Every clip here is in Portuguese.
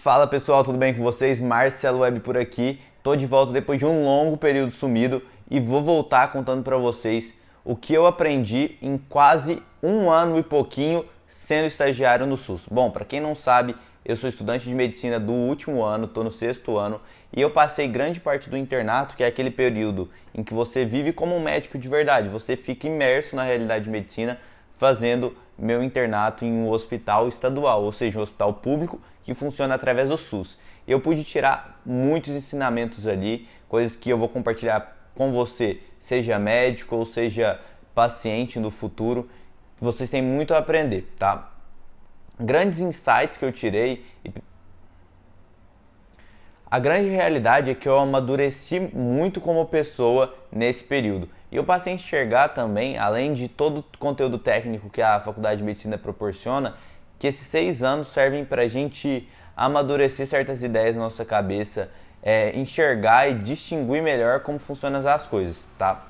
Fala pessoal, tudo bem com vocês? Marcelo Web por aqui. Tô de volta depois de um longo período sumido e vou voltar contando para vocês o que eu aprendi em quase um ano e pouquinho sendo estagiário no SUS. Bom, para quem não sabe, eu sou estudante de medicina do último ano, tô no 6º ano e eu passei grande parte do internato, que é aquele período em que você vive como um médico de verdade, você fica imerso na realidade de medicina, fazendo meu internato em um hospital estadual, ou seja, um hospital público que funciona através do SUS. Eu pude tirar muitos ensinamentos ali, coisas que eu vou compartilhar com você, seja médico ou seja paciente no futuro. Vocês têm muito a aprender, tá? Grandes insights que eu tirei. A grande realidade é que eu amadureci muito como pessoa nesse período. E eu passei a enxergar também, além de todo o conteúdo técnico que a Faculdade de Medicina proporciona, que esses 6 anos servem para a gente amadurecer certas ideias na nossa cabeça, enxergar e distinguir melhor como funcionam as coisas, tá?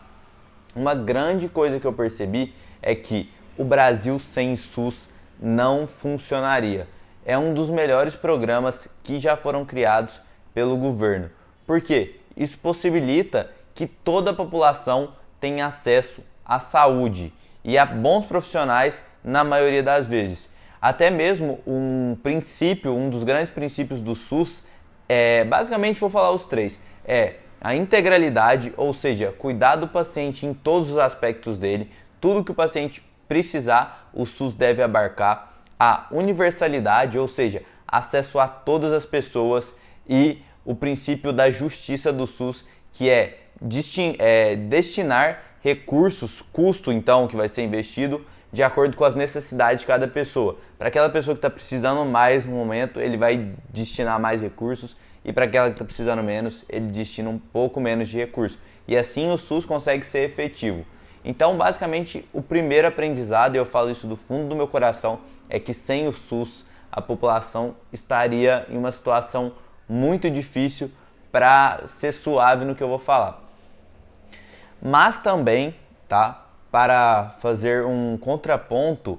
Uma grande coisa que eu percebi é que o Brasil sem SUS não funcionaria. É um dos melhores programas que já foram criados pelo governo. Por quê? Isso possibilita que toda a população tenha acesso à saúde e a bons profissionais na maioria das vezes. Até mesmo um dos grandes princípios do SUS, basicamente vou falar os três, a integralidade, ou seja, cuidar do paciente em todos os aspectos dele, tudo que o paciente precisar, o SUS deve abarcar, a universalidade, ou seja, acesso a todas as pessoas, e o princípio da justiça do SUS, que é destinar recursos, custo então que vai ser investido, de acordo com as necessidades de cada pessoa. Para aquela pessoa que está precisando mais no momento, ele vai destinar mais recursos, e para aquela que está precisando menos, ele destina um pouco menos de recursos. E assim o SUS consegue ser efetivo. Então, basicamente, o primeiro aprendizado, e eu falo isso do fundo do meu coração, é que sem o SUS, a população estaria em uma situação muito difícil, para ser suave no que eu vou falar. Mas também, tá, para fazer um contraponto,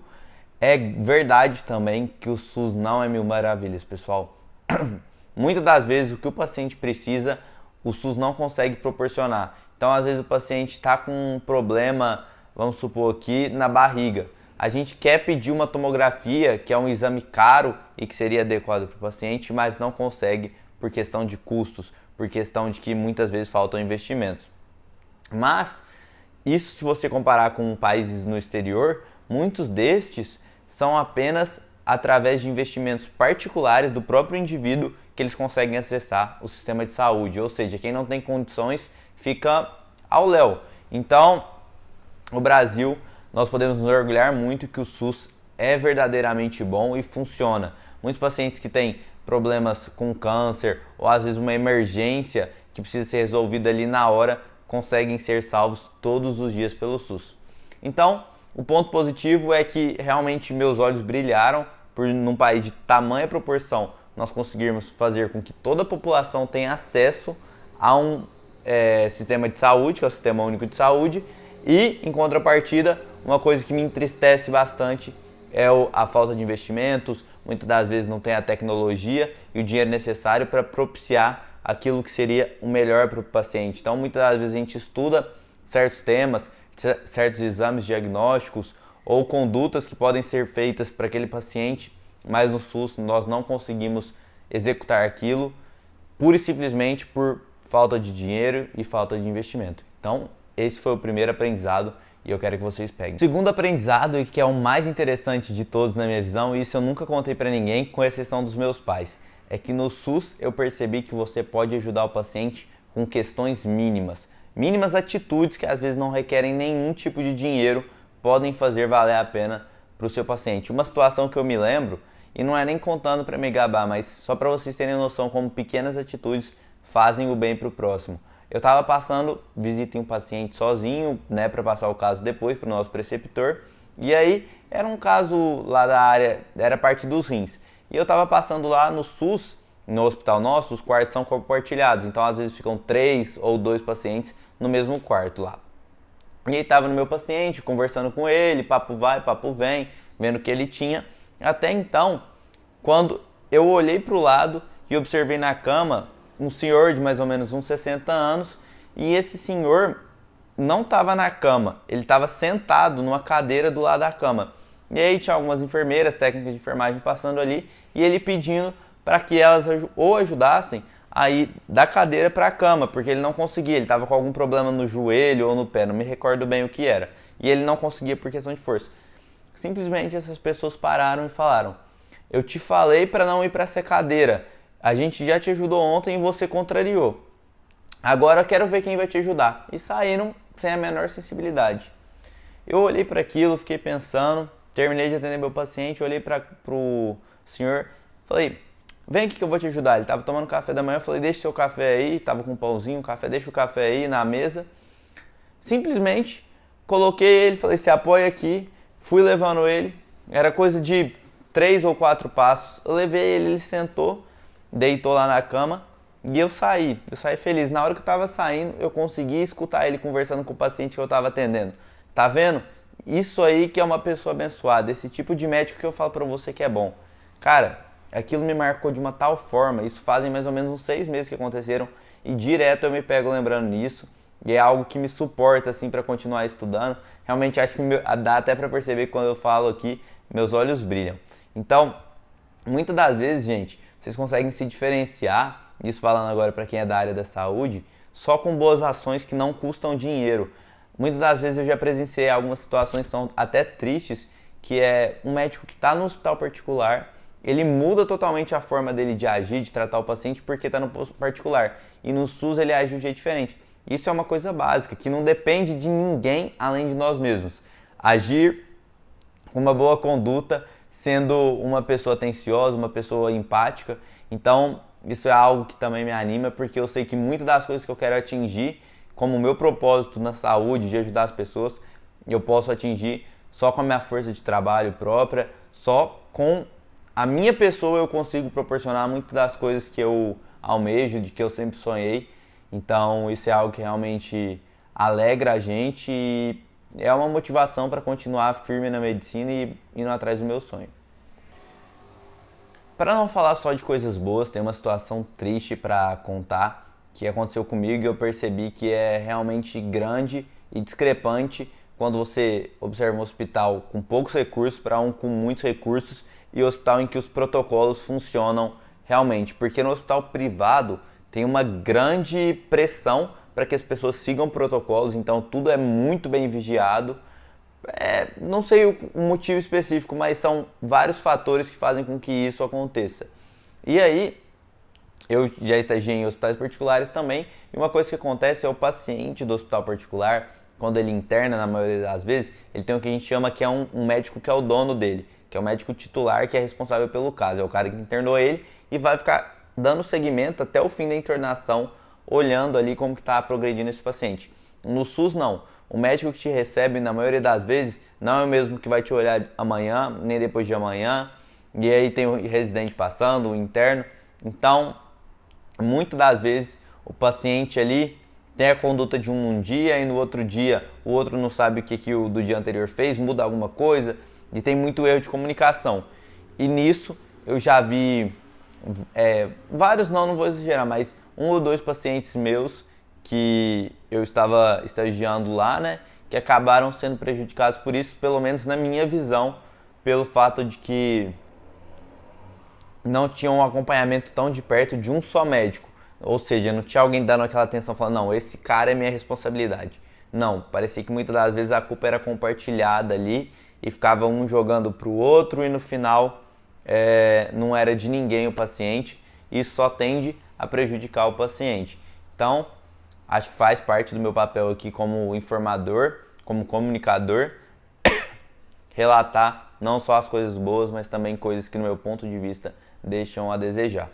é verdade também que o SUS não é mil maravilhas, pessoal. Muitas das vezes o que o paciente precisa, o SUS não consegue proporcionar. Então, às vezes o paciente está com um problema, vamos supor aqui, na barriga. A gente quer pedir uma tomografia, que é um exame caro e que seria adequado para o paciente, mas não consegue por questão de custos, por questão de que muitas vezes faltam investimentos. Mas, isso se você comparar com países no exterior, muitos destes são apenas através de investimentos particulares do próprio indivíduo que eles conseguem acessar o sistema de saúde. Ou seja, quem não tem condições fica ao léu. Então, o Brasil, nós podemos nos orgulhar muito que o SUS é verdadeiramente bom e funciona. Muitos pacientes que têm problemas com câncer ou às vezes uma emergência que precisa ser resolvida ali na hora, conseguem ser salvos todos os dias pelo SUS. Então, o ponto positivo é que realmente meus olhos brilharam por num país de tamanha proporção nós conseguirmos fazer com que toda a população tenha acesso a um sistema de saúde, que é o Sistema Único de Saúde, e, em contrapartida, uma coisa que me entristece bastante é a falta de investimentos. Muitas das vezes não tem a tecnologia e o dinheiro necessário para propiciar aquilo que seria o melhor para o paciente. Então, muitas das vezes a gente estuda certos temas, certos exames diagnósticos ou condutas que podem ser feitas para aquele paciente, mas no SUS nós não conseguimos executar aquilo pura e simplesmente por falta de dinheiro e falta de investimento. Então, esse foi o primeiro aprendizado e eu quero que vocês peguem. O segundo aprendizado, e que é o mais interessante de todos na minha visão, e isso eu nunca contei para ninguém, com exceção dos meus pais, é que no SUS eu percebi que você pode ajudar o paciente com questões mínimas. Mínimas atitudes que às vezes não requerem nenhum tipo de dinheiro, podem fazer valer a pena para o seu paciente. Uma situação que eu me lembro, e não é nem contando para me gabar, mas só para vocês terem noção como pequenas atitudes fazem o bem para o próximo. Eu estava passando visita em um paciente sozinho, né, para passar o caso depois para o nosso preceptor, e aí era um caso lá da área, era parte dos rins. E eu estava passando lá no SUS, no hospital nosso, os quartos são compartilhados, então às vezes ficam 3 ou 2 pacientes no mesmo quarto lá. E aí estava no meu paciente, conversando com ele, papo vai, papo vem, vendo o que ele tinha. Até então, quando eu olhei para o lado e observei na cama um senhor de mais ou menos uns 60 anos, e esse senhor não estava na cama, ele estava sentado numa cadeira do lado da cama. E aí tinha algumas enfermeiras, técnicas de enfermagem passando ali, e ele pedindo para que elas ou ajudassem a ir da cadeira para a cama, porque ele não conseguia, ele estava com algum problema no joelho ou no pé, não me recordo bem o que era. E ele não conseguia por questão de força. Simplesmente essas pessoas pararam e falaram: eu te falei para não ir para essa cadeira, a gente já te ajudou ontem e você contrariou. Agora eu quero ver quem vai te ajudar. E saíram sem a menor sensibilidade. Eu olhei para aquilo, fiquei pensando, terminei de atender meu paciente, olhei para o senhor, falei: vem aqui que eu vou te ajudar. Ele estava tomando café da manhã, eu falei: deixa o seu café aí, estava com um pãozinho, café, deixa o café aí na mesa. Simplesmente coloquei ele, falei: se apoia aqui, fui levando ele, era coisa de 3 ou 4 passos, eu levei ele, ele sentou, deitou lá na cama e eu saí feliz. Na hora que eu estava saindo, eu consegui escutar ele conversando com o paciente que eu estava atendendo. Tá vendo? Isso aí que é uma pessoa abençoada, esse tipo de médico que eu falo pra você que é bom. Cara, aquilo me marcou de uma tal forma, isso fazem mais ou menos uns 6 meses que aconteceram e direto eu me pego lembrando nisso. E é algo que me suporta assim para continuar estudando. Realmente acho que dá até para perceber que quando eu falo aqui, meus olhos brilham. Então, muitas das vezes, gente, vocês conseguem se diferenciar, isso falando agora para quem é da área da saúde, só com boas ações que não custam dinheiro. Muitas das vezes eu já presenciei algumas situações que são até tristes, que é um médico que está no hospital particular, ele muda totalmente a forma dele de agir, de tratar o paciente porque está no particular. E no SUS ele age de um jeito diferente. Isso é uma coisa básica, que não depende de ninguém além de nós mesmos. Agir com uma boa conduta, sendo uma pessoa atenciosa, uma pessoa empática. Então, isso é algo que também me anima, porque eu sei que muitas das coisas que eu quero atingir, como o meu propósito na saúde, de ajudar as pessoas, eu posso atingir só com a minha força de trabalho própria, só com a minha pessoa eu consigo proporcionar muitas das coisas que eu almejo, de que eu sempre sonhei. Então isso é algo que realmente alegra a gente e é uma motivação para continuar firme na medicina e indo atrás do meu sonho. Para não falar só de coisas boas, tem uma situação triste para contar que aconteceu comigo e eu percebi que é realmente grande e discrepante quando você observa um hospital com poucos recursos para um com muitos recursos e um hospital em que os protocolos funcionam realmente. Porque no hospital privado tem uma grande pressão para que as pessoas sigam protocolos, então tudo é muito bem vigiado. Não sei o motivo específico, mas são vários fatores que fazem com que isso aconteça. E aí, eu já estagiei em hospitais particulares também, e uma coisa que acontece é o paciente do hospital particular, quando ele interna, na maioria das vezes, ele tem o que a gente chama que é um médico que é o dono dele, que é o médico titular que é responsável pelo caso, é o cara que internou ele e vai ficar dando seguimento até o fim da internação, olhando ali como que está progredindo esse paciente. No SUS não, o médico que te recebe na maioria das vezes não é o mesmo que vai te olhar amanhã, nem depois de amanhã, e aí tem o residente passando, o interno, então muitas das vezes o paciente ali tem a conduta de um dia e no outro dia o outro não sabe o que o do dia anterior fez, muda alguma coisa e tem muito erro de comunicação. E nisso eu já vi vários, não vou exagerar, mas 1 ou 2 pacientes meus que eu estava estagiando lá, né, que acabaram sendo prejudicados por isso, pelo menos na minha visão, pelo fato de que não tinham um acompanhamento tão de perto de um só médico. Ou seja, não tinha alguém dando aquela atenção falando: não, esse cara é minha responsabilidade. Não, parecia que muitas das vezes a culpa era compartilhada ali e ficava um jogando pro outro e no final não era de ninguém o paciente. Isso só tende a prejudicar o paciente. Então, acho que faz parte do meu papel aqui como informador, como comunicador, relatar não só as coisas boas, mas também coisas que no meu ponto de vista deixam a desejar.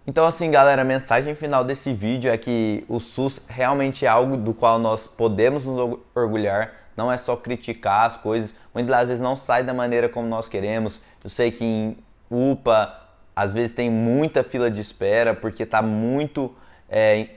Então assim, galera, a mensagem final desse vídeo é que o SUS realmente é algo do qual nós podemos nos orgulhar, não é só criticar as coisas, muitas das vezes não sai da maneira como nós queremos. Eu sei que em UPA, às vezes tem muita fila de espera, porque está muito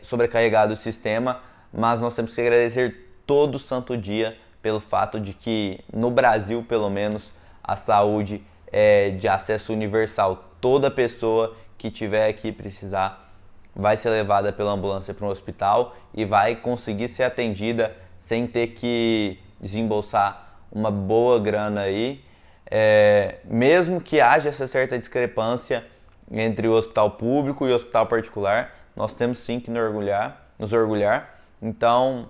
sobrecarregado o sistema, mas nós temos que agradecer todo santo dia pelo fato de que no Brasil, pelo menos, a saúde é de acesso universal. toda pessoa que tiver aqui precisar vai ser levada pela ambulância para um hospital e vai conseguir ser atendida sem ter que desembolsar uma boa grana aí, mesmo que haja essa certa discrepância entre o hospital público e o hospital particular, nós temos sim que nos orgulhar. Então,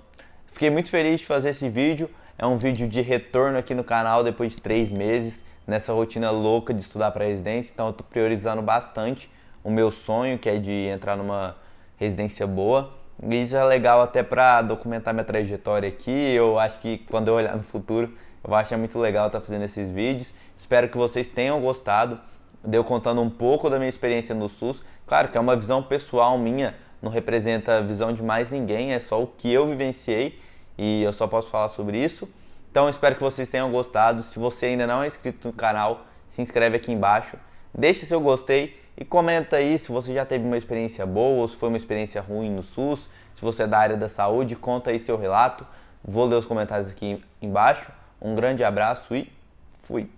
fiquei muito feliz de fazer esse vídeo. É um vídeo de retorno aqui no canal depois de 3 meses, nessa rotina louca de estudar para residência. Então eu estou priorizando bastante o meu sonho, que é de entrar numa residência boa. E isso é legal até para documentar minha trajetória aqui. Eu acho que quando eu olhar no futuro, eu vou achar muito legal estar fazendo esses vídeos. Espero que vocês tenham gostado. Deu contando um pouco da minha experiência no SUS. Claro que é uma visão pessoal minha, não representa a visão de mais ninguém, é só o que eu vivenciei e eu só posso falar sobre isso. Então espero que vocês tenham gostado. Se você ainda não é inscrito no canal, se inscreve aqui embaixo, deixa seu gostei e comenta aí se você já teve uma experiência boa ou se foi uma experiência ruim no SUS. Se você é da área da saúde, conta aí seu relato. Vou ler os comentários aqui embaixo. Um grande abraço e fui!